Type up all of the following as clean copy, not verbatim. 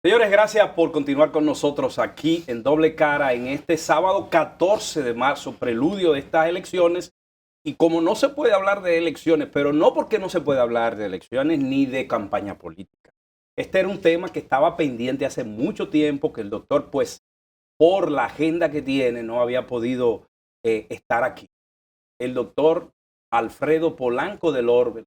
Señores, gracias por continuar con nosotros aquí en Doble Cara en este sábado 14 de marzo, preludio de estas elecciones. Y como no se puede hablar de elecciones, pero no porque no se puede hablar de elecciones ni de campaña política. Este era un tema que estaba pendiente hace mucho tiempo, que el doctor, pues, por la agenda que tiene, no había podido estar aquí. El doctor Alfredo Polanco del Orbe,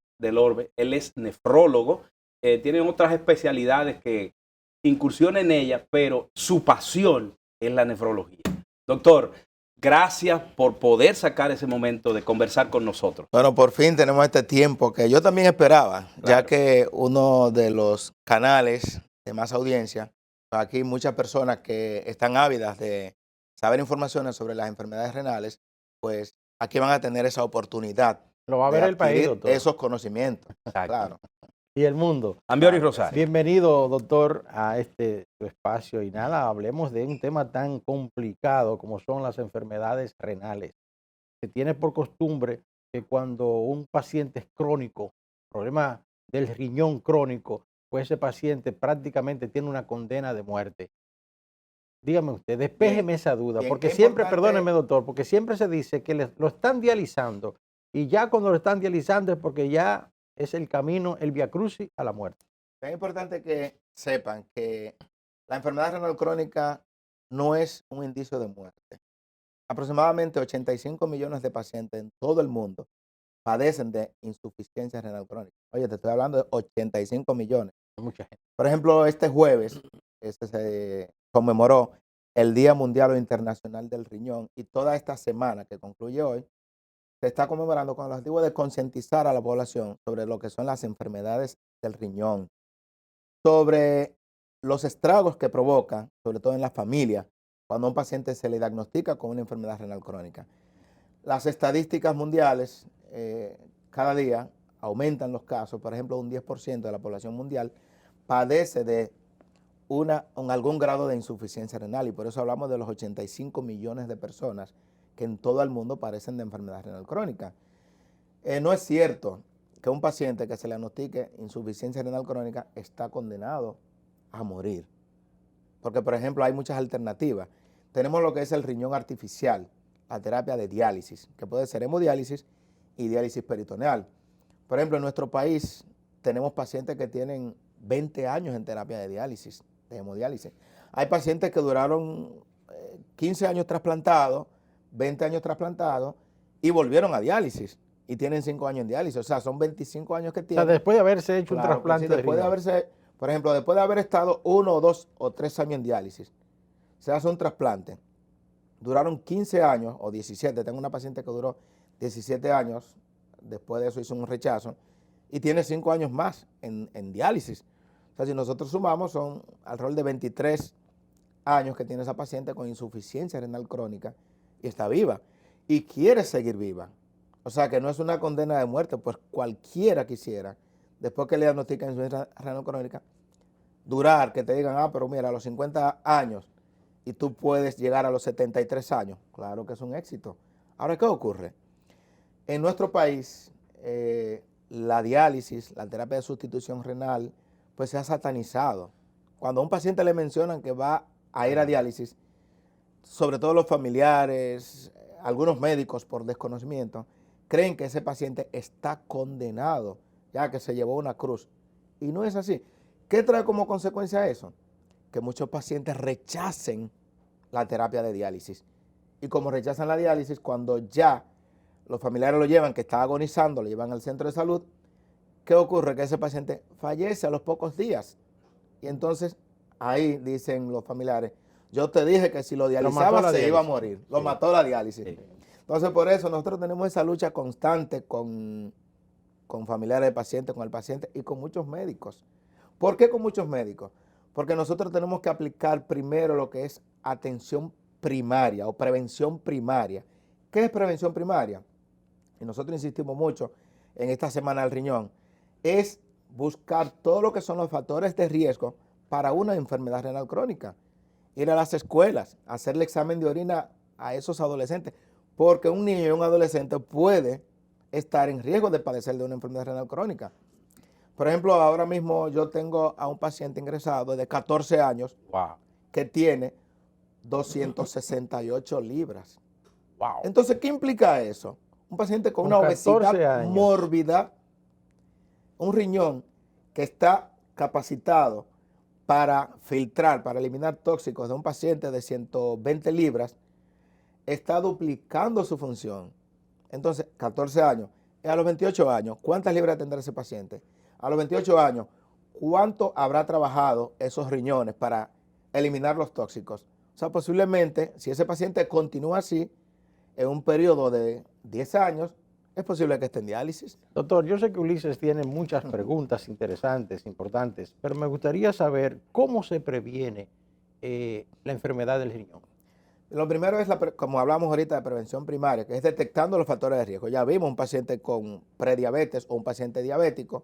él es nefrólogo, tiene otras especialidades que incursiona en ella, pero su pasión es la nefrología. Doctor, gracias por poder sacar ese momento de conversar con nosotros. Bueno, por fin tenemos este tiempo que yo también esperaba, Claro. ya que uno de los canales de más audiencia, aquí hay muchas personas que están ávidas de saber informaciones sobre las enfermedades renales, pues aquí van a tener esa oportunidad Lo va a de ver el país, adquirir doctor. esos conocimientos. Exacto. Claro. Y el mundo. Ambiori Rosario. Bienvenido, doctor, a este tu espacio. Y nada, hablemos de un tema tan complicado como son las enfermedades renales. Se tiene por costumbre que cuando un paciente es crónico, problema del riñón crónico, pues ese paciente prácticamente tiene una condena de muerte. Dígame usted, despéjeme esa duda, bien, porque qué siempre, importante. perdóneme doctor, porque siempre se dice que lo están dializando y ya cuando lo están dializando es porque ya es el camino, el viacrucis a la muerte. Es importante que sepan que la enfermedad renal crónica no es un indicio de muerte. Aproximadamente 85 millones de pacientes en todo el mundo padecen de insuficiencia renal crónica. Oye, te estoy hablando de 85 millones. Mucha gente. Por ejemplo, este jueves se conmemoró el Día Mundial o Internacional del Riñón y toda esta semana que concluye hoy se está conmemorando con el objetivo de concientizar a la población sobre lo que son las enfermedades del riñón, sobre los estragos que provoca, sobre todo en la familia, cuando a un paciente se le diagnostica con una enfermedad renal crónica. Las estadísticas mundiales cada día aumentan los casos. Por ejemplo, un 10% de la población mundial padece de algún grado de insuficiencia renal y por eso hablamos de los 85 millones de personas que en todo el mundo padecen de enfermedad renal crónica. No es cierto que un paciente que se le diagnostique insuficiencia renal crónica está condenado a morir. Porque, por ejemplo, hay muchas alternativas. Tenemos lo que es el riñón artificial, la terapia de diálisis, que puede ser hemodiálisis y diálisis peritoneal. Por ejemplo, en nuestro país tenemos pacientes que tienen 20 años en terapia de diálisis, de hemodiálisis. Hay pacientes que duraron 15 años trasplantados, 20 años trasplantados y volvieron a diálisis y tienen 5 años en diálisis. O sea, son 25 años que O tienen. sea, después de haberse hecho un Claro, trasplante sí, de después de riñón. haberse, por ejemplo, después de haber estado 1 o 2 o 3 años en diálisis, se hace un trasplante. Duraron 15 años o 17. Tengo una paciente que duró 17 años, después de eso hizo un rechazo y tiene 5 años más en diálisis. O sea, si nosotros sumamos, son alrededor de 23 años que tiene esa paciente con insuficiencia renal crónica y está viva y quiere seguir viva. O sea, que no es una condena de muerte, pues cualquiera quisiera, después que le diagnostican insuficiencia renal crónica, durar, que te digan, pero mira, a los 50 años y tú puedes llegar a los 73 años. Claro que es un éxito. Ahora, ¿qué ocurre? En nuestro país, la diálisis, la terapia de sustitución renal, pues se ha satanizado. Cuando a un paciente le mencionan que va a ir a diálisis, sobre todo los familiares, algunos médicos por desconocimiento, creen que ese paciente está condenado, ya que se llevó una cruz. Y no es así. ¿Qué trae como consecuencia eso? Que muchos pacientes rechacen la terapia de diálisis. Y como rechazan la diálisis, cuando ya los familiares lo llevan, que está agonizando, lo llevan al centro de salud, ¿qué ocurre? Que ese paciente fallece a los pocos días. Y entonces ahí dicen los familiares, yo te dije que si lo dializaba se iba a morir. Lo mató la diálisis. Sí. Entonces por eso nosotros tenemos esa lucha constante con familiares de pacientes, con el paciente y con muchos médicos. ¿Por qué con muchos médicos? Porque nosotros tenemos que aplicar primero lo que es atención primaria o prevención primaria. ¿Qué es prevención primaria? Y nosotros insistimos mucho en esta semana del riñón, es buscar todo lo que son los factores de riesgo para una enfermedad renal crónica. Ir a las escuelas, hacerle examen de orina a esos adolescentes, porque un niño y un adolescente puede estar en riesgo de padecer de una enfermedad renal crónica. Por ejemplo, ahora mismo yo tengo a un paciente ingresado de 14 años Wow. que tiene 268 libras. Wow. Entonces, ¿qué implica eso? Un paciente con Con una 14 obesidad años. mórbida, un riñón que está capacitado para filtrar, para eliminar tóxicos de un paciente de 120 libras, está duplicando su función. Entonces, 14 años. A los 28 años, ¿cuántas libras tendrá ese paciente? A los 28 años, ¿cuánto habrá trabajado esos riñones para eliminar los tóxicos? O sea, posiblemente, si ese paciente continúa así, en un periodo de 10 años, es posible que esté en diálisis. Doctor, yo sé que Ulises tiene muchas preguntas interesantes, importantes, pero me gustaría saber cómo se previene la enfermedad del riñón. Lo primero es, como hablamos ahorita de prevención primaria, que es detectando los factores de riesgo. Ya vimos un paciente con prediabetes o un paciente diabético,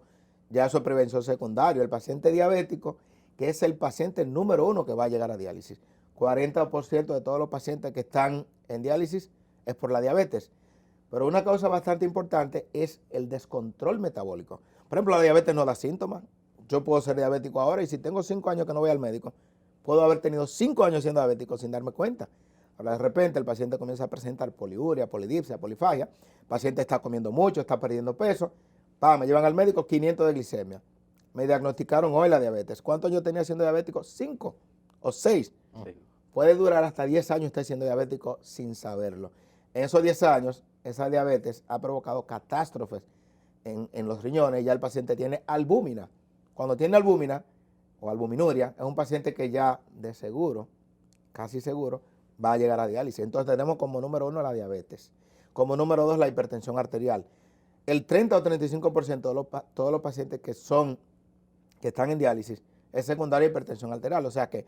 ya eso es prevención secundaria. El paciente diabético, que es el paciente número 1 que va a llegar a diálisis. 40% de todos los pacientes que están en diálisis es por la diabetes. Pero una causa bastante importante es el descontrol metabólico. Por ejemplo, la diabetes no da síntomas. Yo puedo ser diabético ahora y si tengo 5 años que no voy al médico, puedo haber tenido 5 años siendo diabético sin darme cuenta. Ahora de repente el paciente comienza a presentar poliuria, polidipsia, polifagia. El paciente está comiendo mucho, está perdiendo peso. Me llevan al médico, 500 de glicemia. Me diagnosticaron hoy la diabetes. ¿Cuántos años tenía siendo diabético? 5 o 6. Sí. Puede durar hasta 10 años usted siendo diabético sin saberlo. En esos 10 años, esa diabetes ha provocado catástrofes en los riñones. Ya el paciente tiene albúmina. Cuando tiene albúmina o albuminuria, es un paciente que ya de seguro, casi seguro, va a llegar a diálisis. Entonces tenemos como número 1 la diabetes. Como número 2 la hipertensión arterial. El 30 o 35% de todos los pacientes que están en diálisis es secundaria hipertensión arterial. O sea que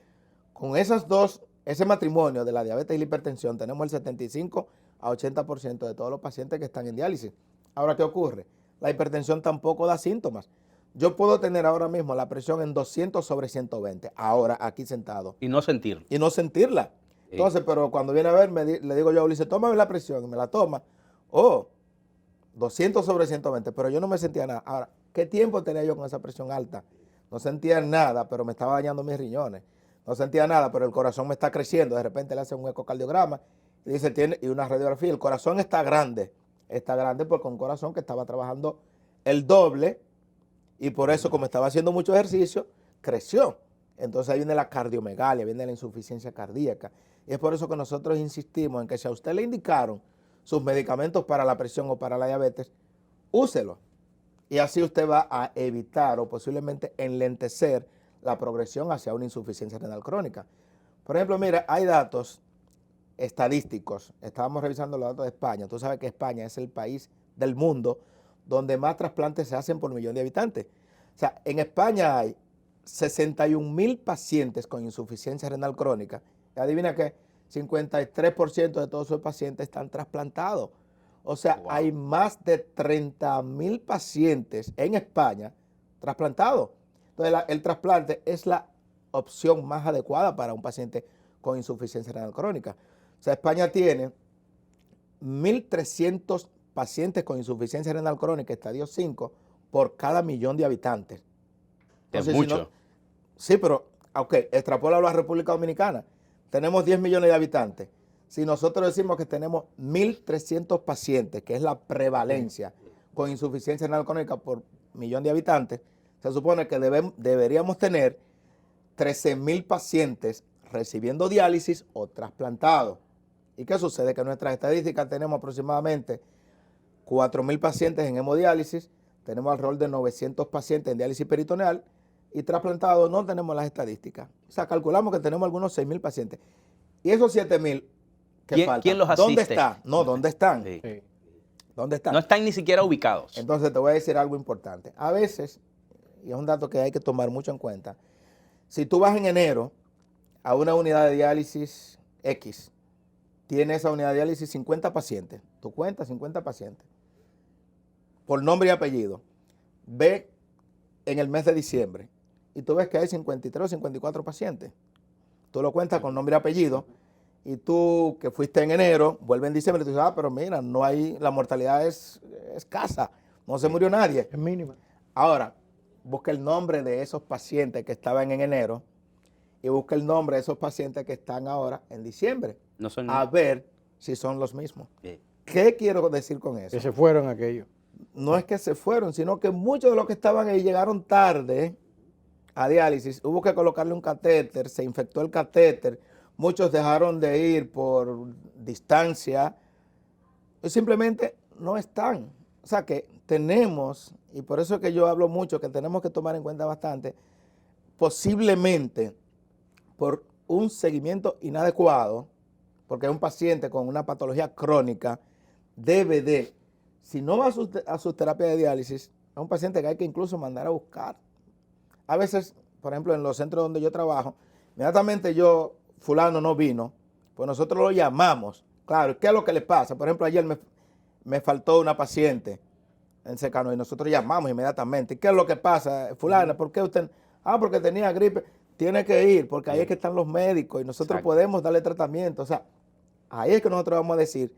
con esas dos, ese matrimonio de la diabetes y la hipertensión, tenemos el 75 a 80% de todos los pacientes que están en diálisis. Ahora, ¿qué ocurre? La hipertensión tampoco da síntomas. Yo puedo tener ahora mismo la presión en 200/120, ahora aquí sentado. Y no sentirlo. Y no sentirla. Sí. Entonces, pero cuando viene a ver, le digo yo a Ulises, tómame la presión, y me la toma. 200/120, pero yo no me sentía nada. Ahora, ¿qué tiempo tenía yo con esa presión alta? No sentía nada, pero me estaba dañando mis riñones. No sentía nada, pero el corazón me está creciendo. De repente le hacen un ecocardiograma y dice, y una radiografía. El corazón está grande porque un corazón que estaba trabajando el doble y por eso, como estaba haciendo mucho ejercicio, creció. Entonces ahí viene la cardiomegalia, viene la insuficiencia cardíaca. Y es por eso que nosotros insistimos en que si a usted le indicaron sus medicamentos para la presión o para la diabetes, úselo. Y así usted va a evitar o posiblemente enlentecer la progresión hacia una insuficiencia renal crónica. Por ejemplo, mira, hay datos estadísticos. Estábamos revisando los datos de España. Tú sabes que España es el país del mundo donde más trasplantes se hacen por millón de habitantes. O sea, en España hay 61,000 pacientes con insuficiencia renal crónica. Y adivina qué, 53% de todos esos pacientes están trasplantados. O sea, wow, hay más de 30,000 pacientes en España trasplantados. Entonces, el trasplante es la opción más adecuada para un paciente con insuficiencia renal crónica. O sea, España tiene 1.300 pacientes con insuficiencia renal crónica, estadio 5, por cada millón de habitantes. Entonces, es mucho. Si no, sí, pero, ok, extrapólalo a la República Dominicana. Tenemos 10 millones de habitantes. Si nosotros decimos que tenemos 1.300 pacientes, que es la prevalencia con insuficiencia renal crónica por millón de habitantes, se supone que deberíamos tener 13,000 pacientes recibiendo diálisis o trasplantados. ¿Y qué sucede? Que en nuestras estadísticas tenemos aproximadamente 4,000 pacientes en hemodiálisis, tenemos alrededor de 900 pacientes en diálisis peritoneal y trasplantados no tenemos las estadísticas. O sea, calculamos que tenemos algunos 6,000 pacientes. Y esos 7,000, ¿qué falta? ¿Quién los asiste? ¿Dónde está? No, ¿dónde están? Sí. ¿Dónde están? No están ni siquiera ubicados. Entonces te voy a decir algo importante. A veces, y es un dato que hay que tomar mucho en cuenta, si tú vas en enero a una unidad de diálisis X, tiene esa unidad de diálisis 50 pacientes, tú cuentas 50 pacientes, por nombre y apellido, ve en el mes de diciembre y tú ves que hay 53 o 54 pacientes, tú lo cuentas con nombre y apellido y tú que fuiste en enero, vuelve en diciembre y tú dices, pero mira, no hay, la mortalidad es escasa, no se murió nadie. Es mínima. Ahora, busque el nombre de esos pacientes que estaban en enero y busque el nombre de esos pacientes que están ahora en diciembre. No son... A ver si son los mismos. Bien. ¿Qué quiero decir con eso? Que se fueron aquellos. No es que se fueron, sino que muchos de los que estaban ahí llegaron tarde a diálisis. Hubo que colocarle un catéter, se infectó el catéter. Muchos dejaron de ir por distancia. Simplemente no están. O sea que tenemos, y por eso es que yo hablo mucho, que tenemos que tomar en cuenta bastante, posiblemente por un seguimiento inadecuado, porque un paciente con una patología crónica debe de, si no va a su terapia de diálisis, es un paciente que hay que incluso mandar a buscar. A veces, por ejemplo, en los centros donde yo trabajo, inmediatamente fulano no vino, pues nosotros lo llamamos. Claro, ¿qué es lo que le pasa? Por ejemplo, ayer me faltó una paciente en Secano y nosotros llamamos inmediatamente. ¿Qué es lo que pasa? Fulana, ¿por qué usted? Porque tenía gripe. Tiene que ir, porque ahí es que están los médicos y nosotros Exacto. podemos darle tratamiento. O sea, ahí es que nosotros vamos a decir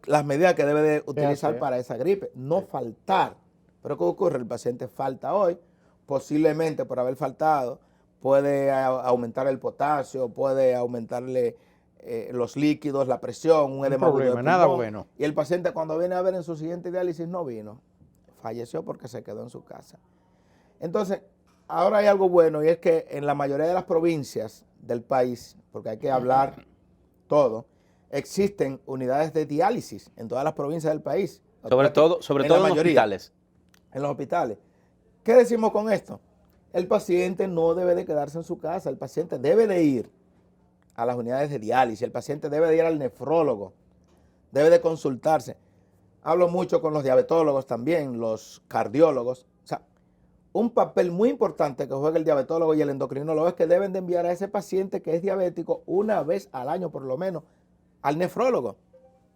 las medidas que debe de utilizar para esa gripe. No faltar. Pero ¿qué ocurre? El paciente falta hoy, posiblemente por haber faltado, puede aumentar el potasio, puede aumentarle los líquidos, la presión, un edema agudo de pulmón. Nada bueno. Y el paciente cuando viene a ver en su siguiente diálisis no vino. Falleció porque se quedó en su casa. Entonces, ahora hay algo bueno y es que en la mayoría de las provincias del país, porque hay que hablar todo, existen unidades de diálisis en todas las provincias del país. Sobre todo en los hospitales. En los hospitales. ¿Qué decimos con esto? El paciente no debe de quedarse en su casa, el paciente debe de ir a las unidades de diálisis, el paciente debe de ir al nefrólogo, debe de consultarse. Hablo mucho con los diabetólogos también, los cardiólogos. O sea, un papel muy importante que juega el diabetólogo y el endocrinólogo es que deben de enviar a ese paciente que es diabético una vez al año por lo menos al nefrólogo.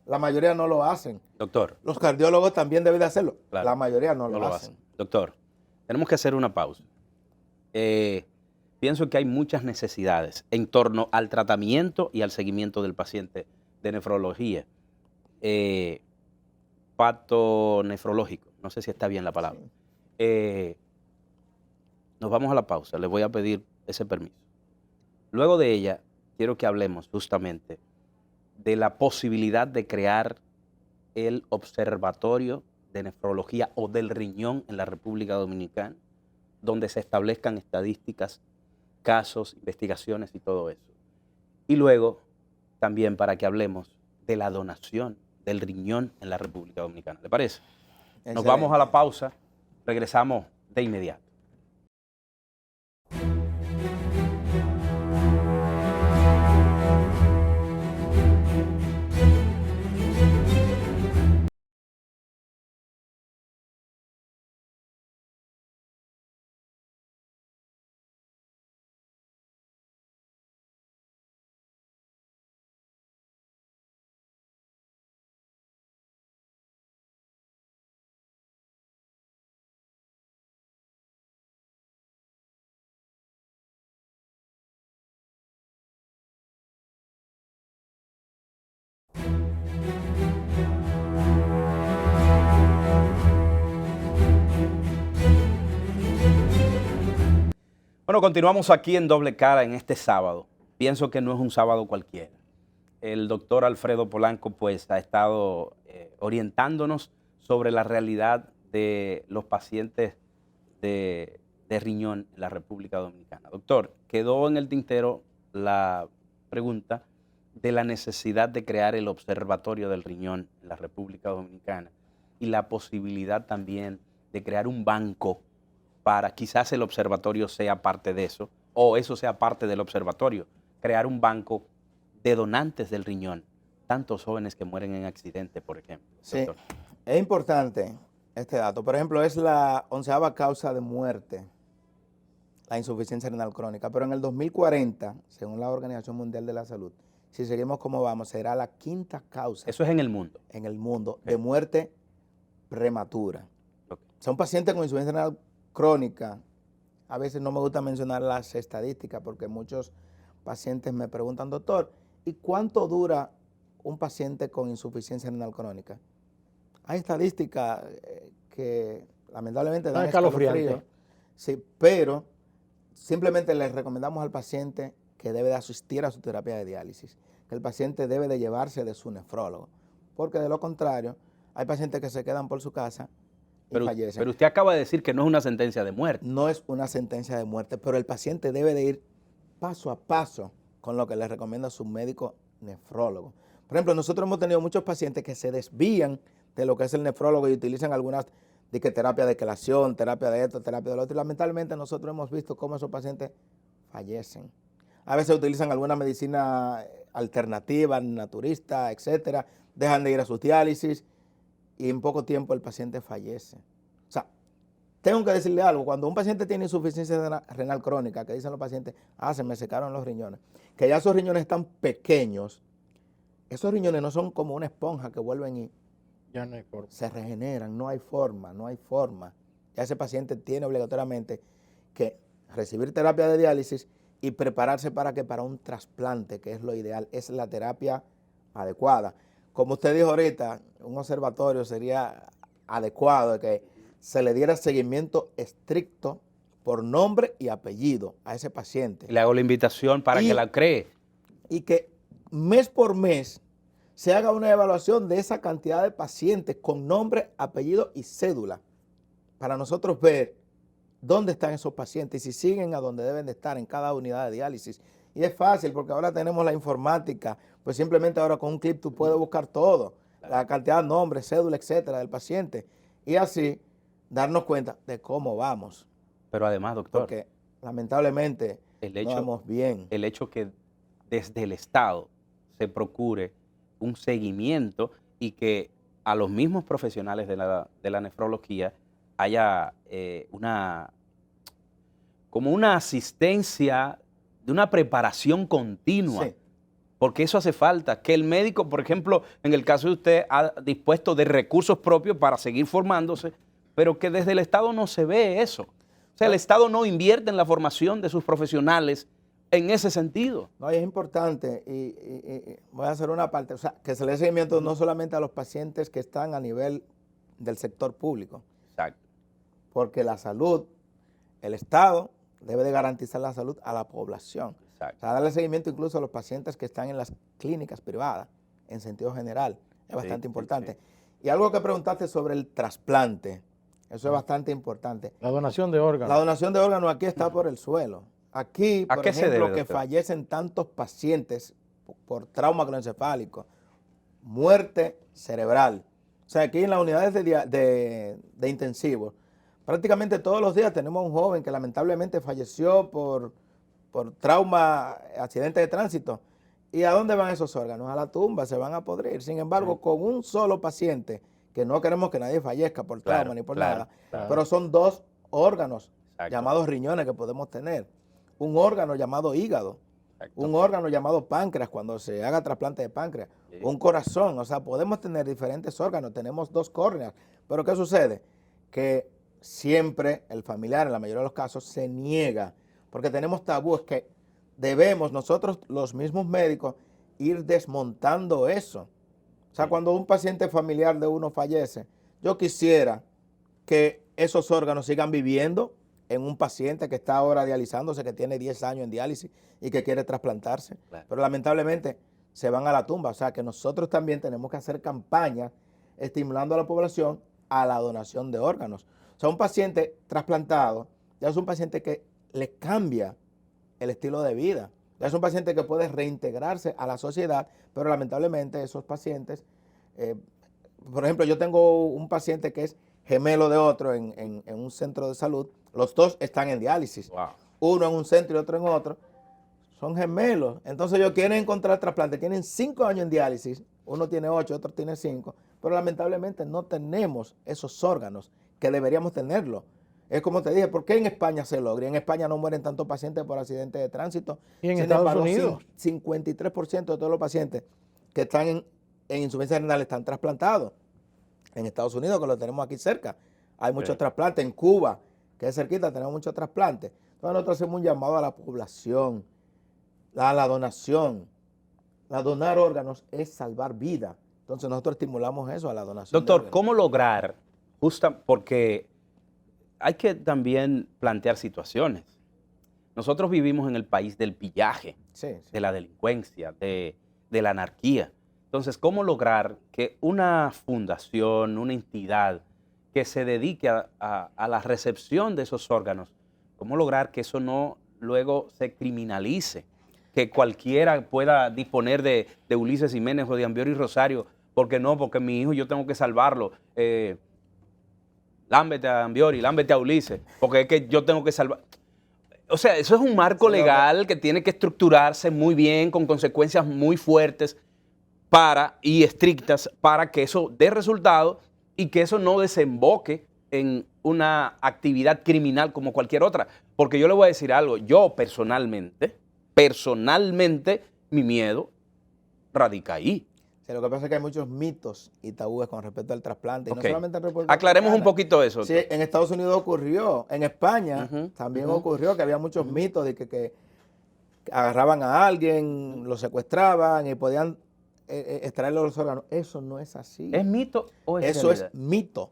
La mayoría no lo hacen. Doctor. Los cardiólogos también deben de hacerlo. Claro, la mayoría no lo hacen. Doctor, tenemos que hacer una pausa. Pienso que hay muchas necesidades en torno al tratamiento y al seguimiento del paciente de nefrología. Patonefrológico, no sé si está bien la palabra. Nos vamos a la pausa, les voy a pedir ese permiso. Luego de ella, quiero que hablemos justamente de la posibilidad de crear el observatorio de nefrología o del riñón en la República Dominicana, donde se establezcan estadísticas, casos, investigaciones y todo eso. Y luego también para que hablemos de la donación del riñón en la República Dominicana. ¿Le parece? Excelente. Nos vamos a la pausa, regresamos de inmediato. Bueno, continuamos aquí en Doble Cara en este sábado. Pienso que no es un sábado cualquiera. El doctor Alfredo Polanco pues ha estado orientándonos sobre la realidad de los pacientes de riñón en la República Dominicana. Doctor, quedó en el tintero la pregunta de la necesidad de crear el Observatorio del Riñón en la República Dominicana y la posibilidad también de crear un banco para quizás el observatorio sea parte de eso, o eso sea parte del observatorio, crear un banco de donantes del riñón, tantos jóvenes que mueren en accidentes, por ejemplo. Sí, doctor. es importante este dato. Por ejemplo, es la 11ª causa de muerte, la insuficiencia renal crónica, pero en el 2040, según la Organización Mundial de la Salud, si seguimos como vamos, será la 5ª causa. Eso es en el mundo. En el mundo, de muerte prematura. Okay. O sea, un paciente con insuficiencia renal crónica, a veces no me gusta mencionar las estadísticas porque muchos pacientes me preguntan, doctor, ¿y cuánto dura un paciente con insuficiencia renal crónica? Hay estadísticas que lamentablemente dan escalofrío, Sí, pero simplemente les recomendamos al paciente que debe de asistir a su terapia de diálisis, que el paciente debe de llevarse de su nefrólogo, porque de lo contrario, hay pacientes que se quedan por su casa y fallecen. Pero usted acaba de decir que no es una sentencia de muerte. No es una sentencia de muerte, pero el paciente debe de ir paso a paso con lo que le recomienda su médico nefrólogo. Por ejemplo, nosotros hemos tenido muchos pacientes que se desvían de lo que es el nefrólogo y utilizan algunas de que terapia de quelación, terapia de esto, terapia de lo otro. Y lamentablemente nosotros hemos visto cómo esos pacientes fallecen. A veces utilizan alguna medicina alternativa, naturista, etcétera, dejan de ir a sus diálisis y en poco tiempo el paciente fallece. O sea, tengo que decirle algo, cuando un paciente tiene insuficiencia renal crónica, que dicen los pacientes, se me secaron los riñones, que ya esos riñones están pequeños, esos riñones no son como una esponja que vuelven y Ya no hay forma. se regeneran, no hay forma, no hay forma. Ya ese paciente tiene obligatoriamente que recibir terapia de diálisis y prepararse para que para un trasplante, que es lo ideal, es la terapia adecuada. Como usted dijo ahorita, un observatorio sería adecuado de que se le diera seguimiento estricto por nombre y apellido a ese paciente. Le hago la invitación para que la cree. Y que mes por mes se haga una evaluación de esa cantidad de pacientes con nombre, apellido y cédula para nosotros ver dónde están esos pacientes y si siguen a donde deben de estar en cada unidad de diálisis. Y es fácil porque ahora tenemos la informática, pues simplemente ahora con un clip tú puedes buscar todo, la cantidad de nombres, cédula, etcétera, del paciente y así darnos cuenta de cómo vamos. Pero además, doctor, Porque lamentablemente el no vamos bien. El hecho que desde el Estado se procure un seguimiento y que a los mismos profesionales de la nefrología haya como una asistencia de una preparación continua. Sí. Porque eso hace falta, que el médico, por ejemplo, en el caso de usted, ha dispuesto de recursos propios para seguir formándose, pero que desde el Estado no se ve eso. O sea, el Estado no invierte en la formación de sus profesionales en ese sentido. No, y es importante, y voy a hacer una parte, o sea, que se le dé seguimiento no solamente a los pacientes que están a nivel del sector público, Exacto. porque la salud, el Estado debe de garantizar la salud a la población. Exacto. O sea, darle seguimiento incluso a los pacientes que están en las clínicas privadas, en sentido general, es bastante importante. Y algo que preguntaste sobre el trasplante, eso es bastante importante. La donación de órganos. La donación de órganos aquí está por el suelo. Aquí, ¿A por qué se ejemplo, debe, que doctor? fallecen tantos pacientes por trauma craneoencefálico, muerte cerebral. O sea, aquí en las unidades de intensivos, prácticamente todos los días tenemos un joven que lamentablemente falleció por trauma, accidente de tránsito. ¿Y a dónde van esos órganos? A la tumba, se van a podrir. Sin embargo, con un solo paciente, que no queremos que nadie fallezca por trauma ni por nada, pero son 2 órganos llamados riñones que podemos tener. Un órgano llamado hígado, un órgano llamado páncreas cuando se haga trasplante de páncreas, un corazón, o sea, podemos tener diferentes órganos, tenemos 2 córneas, pero ¿qué sucede? Que siempre el familiar, en la mayoría de los casos, se niega, porque tenemos tabúes que debemos nosotros, los mismos médicos, ir desmontando eso. O sea, cuando un paciente familiar de uno fallece, yo quisiera que esos órganos sigan viviendo en un paciente que está ahora dializándose, que tiene 10 años en diálisis y que quiere trasplantarse. Claro. Pero lamentablemente se van a la tumba. O sea, que nosotros también tenemos que hacer campañas estimulando a la población a la donación de órganos. O sea, un paciente trasplantado ya es un paciente que le cambia el estilo de vida. Ya es un paciente que puede reintegrarse a la sociedad, pero lamentablemente esos pacientes, por ejemplo, yo tengo un paciente que es gemelo de otro en un centro de salud, los 2 están en diálisis, uno en un centro y otro en otro, son gemelos, entonces ellos quieren encontrar trasplante, tienen 5 años en diálisis, uno tiene 8, otro tiene 5, pero lamentablemente no tenemos esos órganos que deberíamos tenerlo. Es como te dije, ¿por qué en España se logra? En España no mueren tantos pacientes por accidentes de tránsito. ¿Y en Estados Unidos? 53% de todos los pacientes que están en insuficiencia renal están trasplantados. En Estados Unidos, que lo tenemos aquí cerca, hay muchos trasplantes. En Cuba, que es cerquita, tenemos muchos trasplantes. Entonces nosotros hacemos un llamado a la población, a la donación. La donar órganos es salvar vida. Entonces nosotros estimulamos eso, a la donación. Doctor, ¿cómo lograr, porque hay que también plantear situaciones. Nosotros vivimos en el país del pillaje, Sí, sí. de la delincuencia, de la anarquía. Entonces, ¿cómo lograr que una fundación, una entidad que se dedique a la recepción de esos órganos, cómo lograr que eso no luego se criminalice? Que cualquiera pueda disponer de Ulises Jiménez o de Ambiori Rosario, porque no, porque mi hijo yo tengo que salvarlo. Lámbete a Ambiori, lámbete a Ulises, porque es que yo tengo que salvar. O sea, eso es un marco legal que tiene que estructurarse muy bien, con consecuencias muy fuertes y estrictas para que eso dé resultado y que eso no desemboque en una actividad criminal como cualquier otra. Porque yo le voy a decir algo, yo personalmente, mi miedo radica ahí. Sí, lo que pasa es que hay muchos mitos y tabúes con respecto al trasplante. Y Ok. no solamente en República Aclaremos un Dominicana. poquito eso. Sí, en Estados Unidos ocurrió, en España también ocurrió que había muchos mitos de que agarraban a alguien, lo secuestraban y podían extraerle los órganos. Eso no es así. ¿Es mito o es Eso realidad? es mito.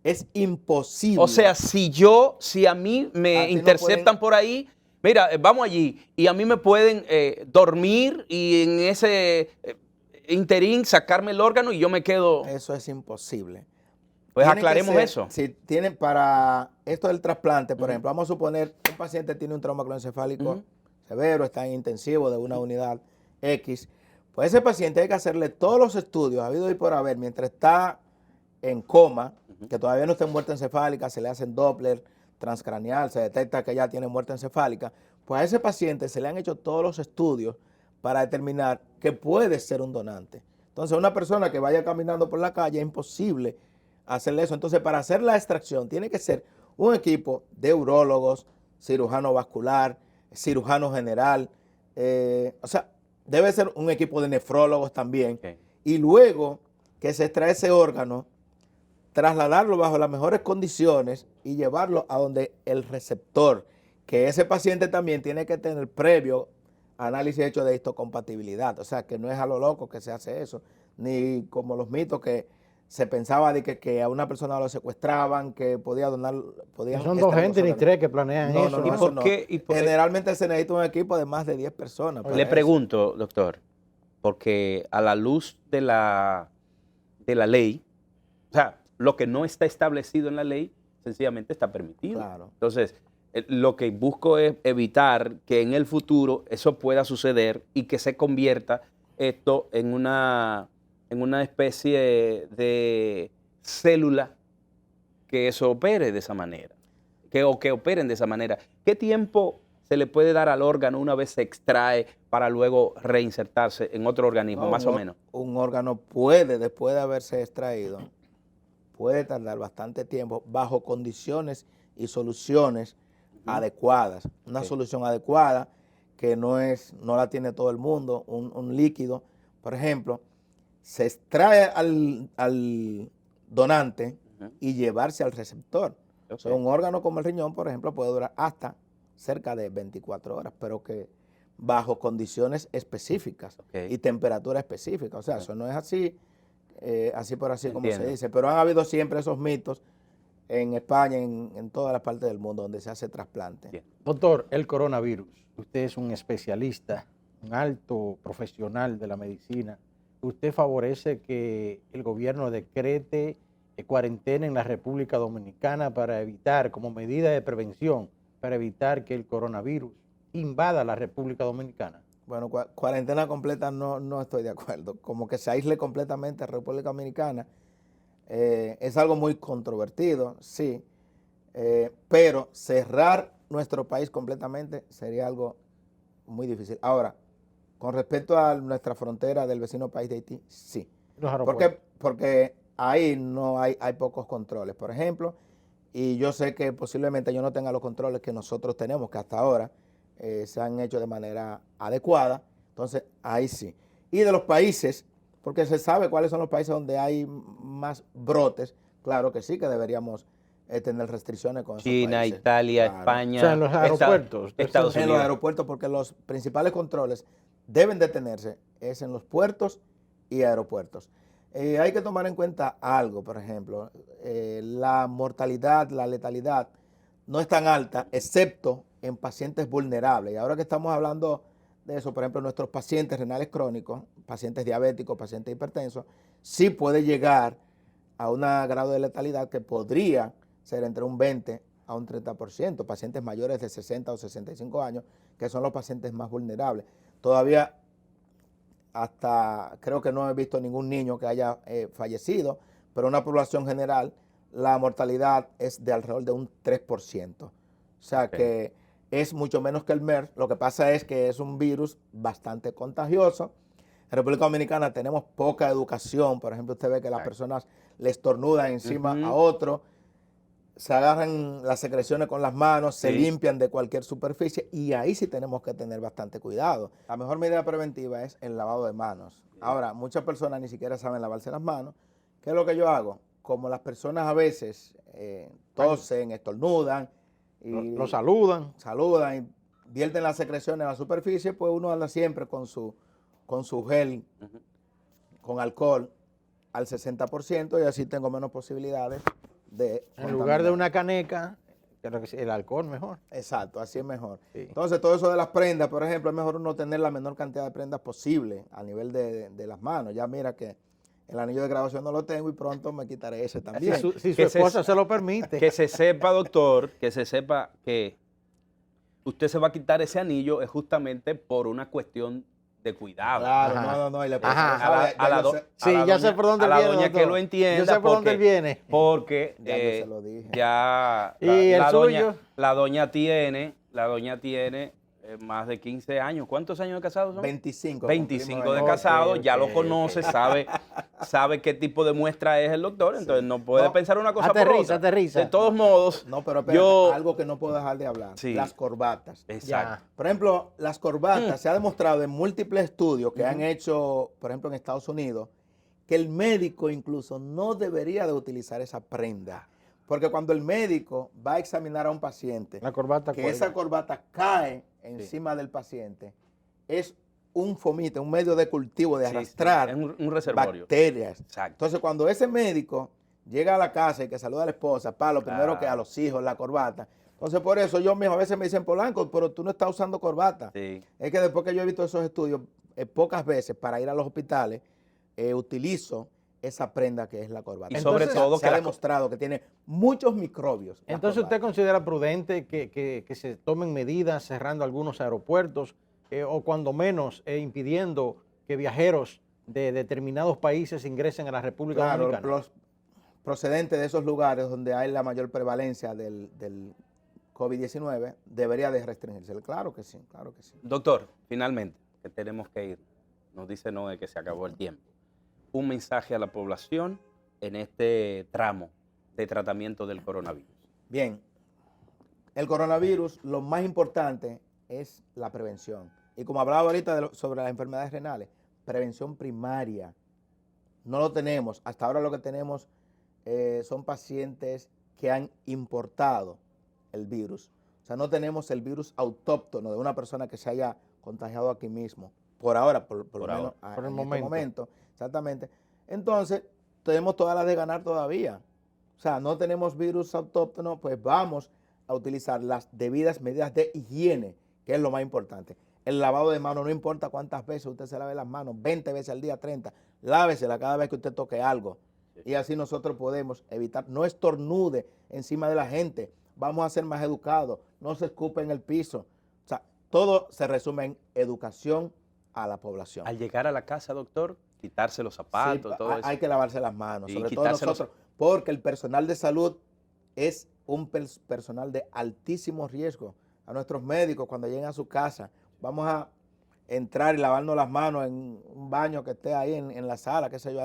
Es imposible. O sea, si a mí me A ti no interceptan pueden- por ahí, mira, vamos allí, y a mí me pueden dormir y en ese interín sacarme el órgano y yo me quedo. Eso es imposible. Pues Tiene que aclaremos ser- eso. Si tienen para esto del trasplante, por ejemplo, vamos a suponer un paciente tiene un trauma craneoencefálico severo, está en intensivo de una unidad X, pues ese paciente hay que hacerle todos los estudios habido y por haber mientras está en coma, que todavía no está en muerte encefálica, se le hacen Doppler transcraneal, se detecta que ya tiene muerte encefálica, pues a ese paciente se le han hecho todos los estudios para determinar que puede ser un donante. Entonces, una persona que vaya caminando por la calle es imposible hacerle eso. Entonces, para hacer la extracción tiene que ser un equipo de urólogos, cirujano vascular, cirujano general, o sea, debe ser un equipo de nefrólogos también. Ok. Y luego que se extrae ese órgano, trasladarlo bajo las mejores condiciones y llevarlo a donde el receptor, que ese paciente también tiene que tener previo análisis hecho de histocompatibilidad. O sea, que no es a lo loco que se hace eso, ni como los mitos que se pensaba de que a una persona lo secuestraban, que podía donar, podían No son dos extraer gente los ni órganos. tres que planean No, eso. no, ¿Y no, por eso no. qué? ¿Y por qué? Generalmente se necesita un equipo de más de 10 personas. para Le eso. pregunto, doctor, porque a la luz de la ley, o sea, lo que no está establecido en la ley, sencillamente está permitido. Claro. Entonces, lo que busco es evitar que en el futuro eso pueda suceder y que se convierta esto en una especie de célula que eso opere de esa manera, o que operen de esa manera. ¿Qué tiempo se le puede dar al órgano una vez se extrae para luego reinsertarse en otro organismo, No, más o menos? Un órgano puede, después de haberse extraído, puede tardar bastante tiempo bajo condiciones y soluciones adecuadas. Una Ok. solución adecuada que no la tiene todo el mundo, un líquido. Por ejemplo, se extrae al donante y llevarse al receptor. O sea, Ok. un órgano como el riñón, por ejemplo, puede durar hasta cerca de 24 horas, pero que bajo condiciones específicas Ok. y temperatura específica. O sea, eso no es así, así por así como se Entiendo. dice. Pero han habido siempre esos mitos en España, en todas las partes del mundo donde se hace trasplante. Bien. Doctor, el coronavirus. Usted es un especialista, un alto profesional de la medicina. ¿Usted favorece que el gobierno decrete cuarentena en la República Dominicana para evitar, como medida de prevención, para evitar que el coronavirus invada la República Dominicana? Bueno, cuarentena completa no estoy de acuerdo. Como que se aísle completamente a República Dominicana es algo muy controvertido, sí, pero cerrar nuestro país completamente sería algo muy difícil. Ahora, con respecto a nuestra frontera del vecino país de Haití, sí. Los ¿Por aeropuertos. qué? Porque ahí no hay pocos controles, por ejemplo, y yo sé que posiblemente yo no tenga los controles que nosotros tenemos, que hasta ahora se han hecho de manera adecuada, entonces ahí sí. Y de los países, porque se sabe cuáles son los países donde hay más brotes, claro que sí, que deberíamos tener restricciones con esos China, países. Italia, Claro. España. O sea, en los aeropuertos. Estados En los Unidos. aeropuertos, porque los principales controles deben de tenerse es en los puertos y aeropuertos. Hay que tomar en cuenta algo, por ejemplo, la mortalidad, la letalidad no es tan alta, excepto en pacientes vulnerables. Y ahora que estamos hablando de eso, por ejemplo, nuestros pacientes renales crónicos, pacientes diabéticos, pacientes hipertensos, sí puede llegar a un grado de letalidad que podría ser entre un 20 a un 30%, pacientes mayores de 60 o 65 años, que son los pacientes más vulnerables. Todavía hasta creo que no he visto ningún niño que haya fallecido, pero en una población general la mortalidad es de alrededor de un 3%. O sea que es mucho menos que el MERS. Lo que pasa es que es un virus bastante contagioso. En República Dominicana tenemos poca educación. Por ejemplo, usted ve que las personas le estornudan encima a otro, se agarran las secreciones con las manos, se limpian de cualquier superficie, y ahí sí tenemos que tener bastante cuidado. La mejor medida preventiva es el lavado de manos. Ahora, muchas personas ni siquiera saben lavarse las manos. ¿Qué es lo que yo hago? Como las personas a veces tosen, estornudan, y lo saludan y vierten las secreciones en la superficie, pues uno anda siempre con su gel, con alcohol al 60%, y así tengo menos posibilidades de en lugar de una caneca, el alcohol mejor. Exacto, así es mejor. Sí. Entonces, todo eso de las prendas, por ejemplo, es mejor uno tener la menor cantidad de prendas posible a nivel de las manos. Ya mira que el anillo de graduación no lo tengo y pronto me quitaré ese también. Si su esposa se lo permite. Que se sepa, doctor, que se sepa que usted se va a quitar ese anillo es justamente por una cuestión de cuidado. Claro, no, y le pasa ya sé por dónde viene. A la viene, doña doctor. que lo entienda. Yo sé por dónde viene. Porque ya yo se lo dije. Ya ¿Y el suyo? La doña tiene más de 15 años. ¿Cuántos años de casado son? 25. 25 de casado, ya lo conoce, sabe qué tipo de muestra es el doctor, entonces no puede pensar una cosa por otra. Aterriza. De todos modos, no, pero espérate, algo que no puedo dejar de hablar, las corbatas. Exacto. Por ejemplo, las corbatas, se ha demostrado en múltiples estudios que han hecho, por ejemplo, en Estados Unidos, que el médico incluso no debería de utilizar esa prenda. Porque cuando el médico va a examinar a un paciente, esa corbata cae encima del paciente, es un fomite, un medio de cultivo, de arrastrar es un reservorio. Bacterias. Exacto. Entonces, cuando ese médico llega a la casa y que saluda a la esposa, lo primero que a los hijos, la corbata. Entonces, por eso yo mismo a veces me dicen, Polanco, pero tú no estás usando corbata. Sí. Es que después que yo he visto esos estudios, pocas veces para ir a los hospitales, utilizo esa prenda que es la corbata. Y sobre todo se ha demostrado que tiene muchos microbios. Entonces, ¿usted considera prudente que se tomen medidas cerrando algunos aeropuertos o cuando menos impidiendo que viajeros de determinados países ingresen a la República Dominicana? Los procedentes de esos lugares donde hay la mayor prevalencia del COVID-19 debería de restringirse. Claro que sí, claro que sí. Doctor, finalmente, que tenemos que ir. Nos dice Noé que se acabó el tiempo. Un mensaje a la población en este tramo de tratamiento del coronavirus. Bien, el coronavirus, lo más importante es la prevención. Y como hablaba ahorita sobre las enfermedades renales, prevención primaria. No lo tenemos. Hasta ahora lo que tenemos son pacientes que han importado el virus. O sea, no tenemos el virus autóctono de una persona que se haya contagiado aquí mismo. Por ahora, por lo menos por el momento. Exactamente. Entonces, tenemos todas las de ganar todavía. O sea, no tenemos virus autóctono, pues vamos a utilizar las debidas medidas de higiene, que es lo más importante. El lavado de manos, no importa cuántas veces usted se lave las manos, 20 veces al día, 30, lávesela cada vez que usted toque algo. Y así nosotros podemos evitar, no estornude encima de la gente, vamos a ser más educados, no se escupe en el piso. O sea, todo se resume en educación a la población. Al llegar a la casa, doctor, quitarse los zapatos, todo eso. Hay que lavarse las manos, y sobre todo nosotros, porque el personal de salud es un personal de altísimo riesgo. A nuestros médicos, cuando lleguen a su casa, vamos a entrar y lavarnos las manos en un baño que esté ahí en la sala, qué sé yo,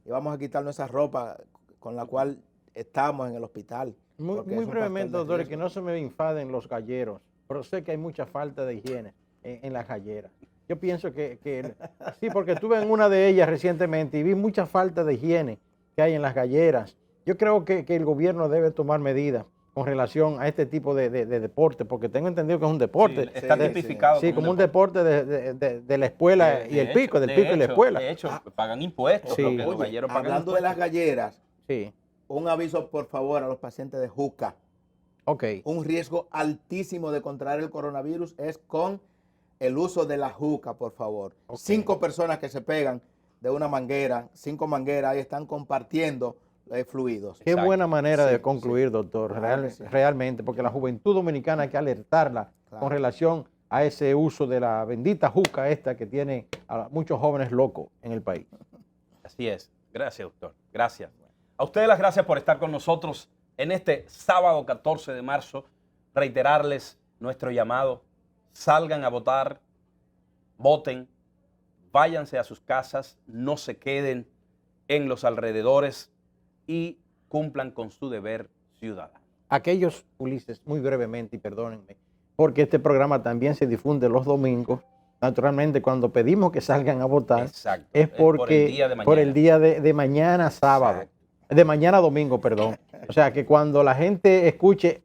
y vamos a quitarnos esa ropa con la cual estamos en el hospital. Muy brevemente, doctor, que no se me infaden los galleros, pero sé que hay mucha falta de higiene en las galleras. Yo pienso que sí, porque estuve en una de ellas recientemente y vi mucha falta de higiene que hay en las galleras. Yo creo que el gobierno debe tomar medidas con relación a este tipo de deporte, porque tengo entendido que es un deporte. Sí, está tipificado. Sí, como un deporte de la escuela y el pico, del pico y la escuela. De hecho, pagan impuestos. Sí. Los galleros pagan hablando de las galleras, sí, un aviso por favor a los pacientes de juca. Ok. Un riesgo altísimo de contraer el coronavirus es con el uso de la juca, por favor. Ok. 5 personas que se pegan de una manguera, 5 mangueras, ahí están compartiendo fluidos. Qué Exacto. buena manera de Sí, concluir, sí. doctor, Claro que sí. realmente, porque la juventud dominicana hay que alertarla Claro. con relación a ese uso de la bendita juca esta que tiene a muchos jóvenes locos en el país. Así es. Gracias, doctor. Gracias. A ustedes las gracias por estar con nosotros en este sábado 14 de marzo. Reiterarles nuestro llamado. Salgan a votar, voten, váyanse a sus casas, no se queden en los alrededores y cumplan con su deber ciudadano. Aquellos, Ulises, muy brevemente, y perdónenme, porque este programa también se difunde los domingos. Naturalmente, cuando pedimos que salgan a votar, Exacto. es porque por el día de mañana sábado, Exacto. de mañana domingo, perdón. O sea, que cuando la gente escuche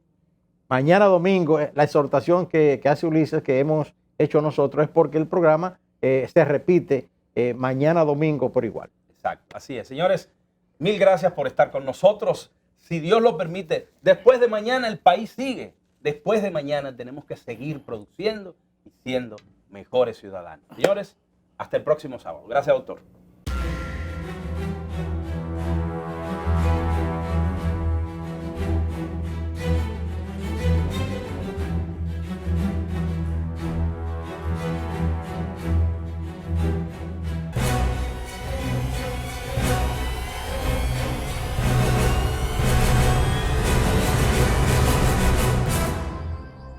mañana domingo, la exhortación que hace Ulises, que hemos hecho nosotros, es porque el programa se repite mañana domingo por igual. Exacto, así es. Señores, mil gracias por estar con nosotros. Si Dios lo permite, después de mañana el país sigue. Después de mañana tenemos que seguir produciendo y siendo mejores ciudadanos. Señores, hasta el próximo sábado. Gracias, doctor.